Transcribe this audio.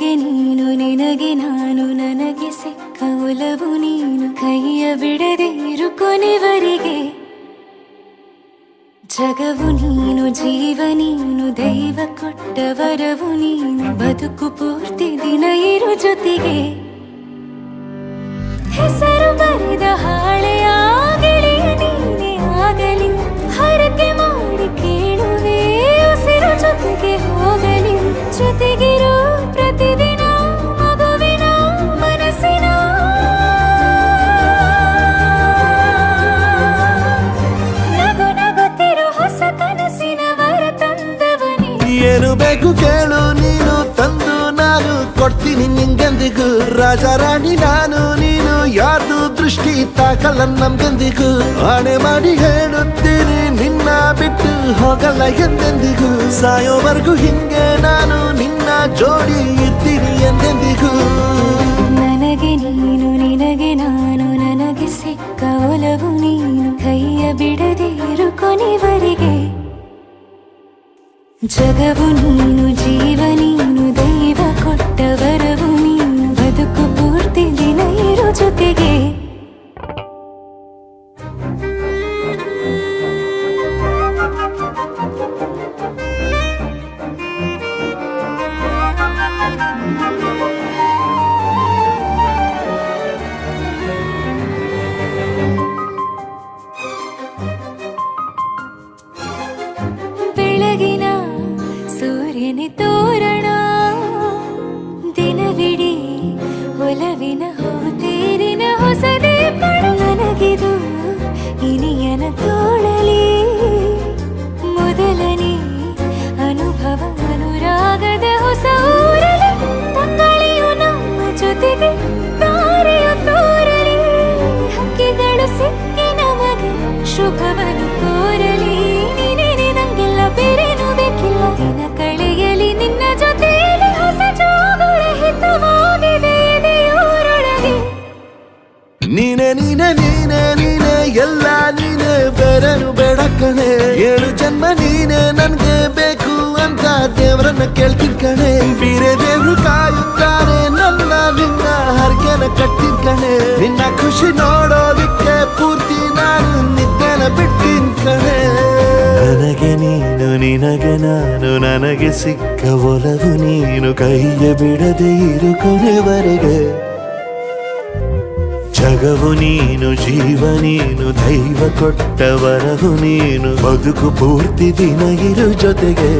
ನನಗೆ ನೀನು ನಿನಗೆ ನಾನು ನನಗೆ ಸಿಕ್ಕ ಒಲವು ನೀನು ಕೈಯ ಬಿಡದೆ ಇರು ಕೊನೆವರೆಗೆ ಜಗವು ನೀನು ಜೀವ ನೀನು ದೈವ ಕೊಟ್ಟ ವರವು ನೀನು ಬದುಕು ಪೂರ್ತಿ ದಿನ ಇರು ಜೊತೆಗೆ ಹೆಸರು ಬರೆದ ಹಾಳೆಯ ಗೆಳೆಯ ನೀನೇ ಆಗಲಿ ಹರಕೆ ಮಾಡಿ ಕೇಳುವೆ ಉಸಿರು ಜೊತೆಗೆ ಹೋಗಲಿ ಜೊತೆಗಿರೋ ಪ್ರತಿದಿನ ಮಗುವಿನ ಮನಸ್ಸಿನ ನಗು ನಗುತ್ತಿರೋ ಹೊಸ ಕನಸಿನ ವರ ತಂದವನೇ ಏನು ಬೇಕು ಕೇಳು ನೀನು ತಂದು ನಾನು ಕೊಡ್ತೀನಿ ನಿಂಗೆಂದಿಗೂ ರಾಜ ರಾಣಿ ನಾನು ನೀನು ಯಾರ್ದು ದೃಷ್ಟಿ ತಾಕಲ್ಲ ನಮ್ಗೆಂದಿಗೂ ಆಣೆ ಮಾಡಿ ಹೇಳುತ್ತೀನಿ ನಿನ್ನ ಬಿಟ್ಟು ಹೋಗಲ್ಲ ಎಂದೆಂದಿಗೂ ಸಾಯೋವರೆಗೂ ಹಿಂಗೆ ನಾನು ನಿನ್ನ ಜೋಡಿ ಇರ್ತೀನಿ ಎಂದೆಂದಿಗೂ ನನಗೆ ನೀನು ನಿನಗೆ ನಾನು ನನಗೆ ಸಿಕ್ಕ ಒಲವು ನೀನು ಕೈಯ ಬಿಡದೆ ಇರು ಕೊನೆವರೆಗೆ ಜಗವು ನೀನು ಜೀವ ನೀನು ದೈವ ಕೊಟ್ಟ ವರವು ನೀನು ಬದುಕು ಪೂರ್ತಿ ದಿನ ಇರು ಜೊತೆಗೆ ಬೆಳಗಿನ ಸೂರ್ಯನ ತೋರಣ ದಿನವಿಡೀ ಒಲವಿನ ಹೋತೇರಿನ ಹೊಸದೇ ಪಡ ನನಗಿದು ಇನಿಯನ ತೋಳಲಿ ಮೊದಲನೇ ಅನುಭವ ಅನುರಾಗದ ಹೊಸ ಊರಲಿ ತಂಗಳಿಯು ನಮ್ಮ ಜೊತೆಗೆ ತಾರೆಯು ತೋರಲಿ ಹಕ್ಕಿಗಳು ಸಿಕ್ಕಿ ನಮಗೆ ಶುಭವನ್ನು ಕೋರಲಿ ಬೇರೇನು ಬೇಕಿಲ್ಲ ದಿನ ಕಳೆಯಲಿ ನಿನ್ನ ಜೊತೆಯಲ್ಲಿ ಹೊಸ ಜೋಗುಳ ಹಿತವಾಗಿದೆ ದೇವರೊಳಗೆ ನೀನೆ ನೀನೆ ನೀನೆ ನೀನೆ ಎಲ್ಲ ನೀನೆ ಬೇರೆನು ಬೇಡ ಕಣೆ 7 ಜನ್ಮ ನೀನೆ ನನ್ಗೆ ಬೇಕು ಅಂತ ದೇವರನ್ನ ಕೇಳ್ತೀನಿ ಕಣೆ ಬೇರೆ ದೇವ್ರು ಕಾಯುತ್ತಾರೆ ನನ್ನ ನಿನ್ನ ಹರಕೆನ ಕಟ್ಟಿನ ಕಣೆ ನಿನ್ನ ಖುಷಿ ನೋಡೋದಿಕ್ಕೆ ಪೂರ್ತಿ ನಾನು ನಿದ್ದೆನ ಬಿಟ್ಟಿನ್ ಕಣೆ ನನಗೆ ನೀನು ನಿನಗೆ ನಾನು ನನಗೆ ಸಿಕ್ಕ ಒಲವು ನೀನು ಕೈಯ ಬಿಡದೆ ಇರು ಕೊನೆವರೆಗೆ ಜಗವು ನೀನು ಜೀವ ನೀನು ದೈವ ಕೊಟ್ಟ ವರವು ನೀನು ಬದುಕು ಪೂರ್ತಿ ದಿನ ಇರು ಜೊತೆಗೆ